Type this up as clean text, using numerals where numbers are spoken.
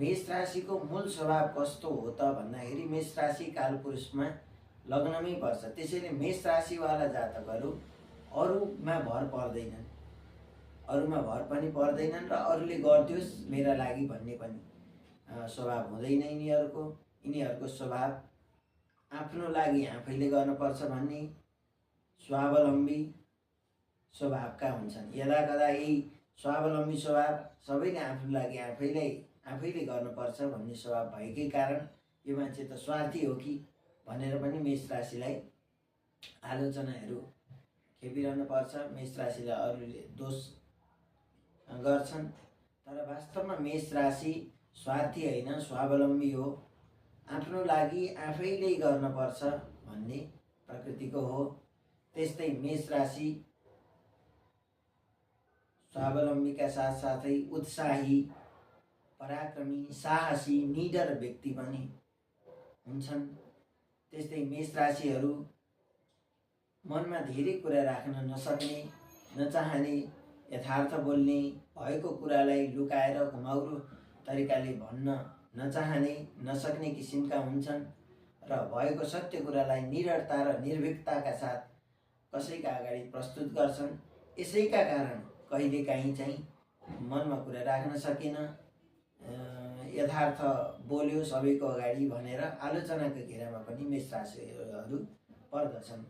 मेष राशिको मूल स्वभाव कस्तो हो त भन्दाखेरि मेष राशि कालपुरुषमा लग्नमै पर्छ। त्यसैले मेष राशिवाला जातकहरू अरूमा भर पर्दैनन्, अरूमा भर पनि पर्दैनन् र अरूले गरिदियोस् मेरा लागि भन्ने पनि स्वभाव हुँदैन यिनीहरूको। यिनीहरूको स्वभाव आफ्नो लागि आफैले गर्नुपर्छ भन्ने स्वावलम्बी स्वभावका हुन्छन्। यदाकदा यही स्वावलम्बी स्वभाव सबैले आफ्नो लागि आफैले गर्नुपर्छ भन्ने स्वभाव भएकै कारण यो मान्छे त स्वार्थी हो कि भनेर पनि मेष राशिलाई आलोचनाहरू खेपिरहनु पर्छ। मेष राशिलाई अरूले दोष गर्छन्, तर वास्तवमा मेष राशि स्वार्थी होइन, स्वावलम्बी हो। आफ्नो लागि आफैले गर्नुपर्छ भन्ने प्रकृतिको हो। त्यस्तै मेष राशि स्वावलम्बीका साथसाथै उत्साही, पराक्रमी, साहसी, निडर व्यक्ति पनि हुन्छन्। त्यस्तै मेष राशिहरू मनमा धेरै कुरा राख्न नसक्ने, नचाहने, यथार्थ बोल्ने, भएको कुरालाई लुकाएर घुमाउरो तरिकाले भन्न नचाहने, नसक्ने किसिमका हुन्छन् र भएको सत्य कुरालाई निडरता र निर्भीकताका साथ कसैका अगाडि प्रस्तुत गर्छन्। यसैका कारण कहिलेकाहीँ चाहिँ मनमा कुरा राख्न सकेन, यथार्थ बोल्यो सबैको अगाडि भनेर आलोचनाको घेरामा पनि मेष राशिहरू पर्दछन्।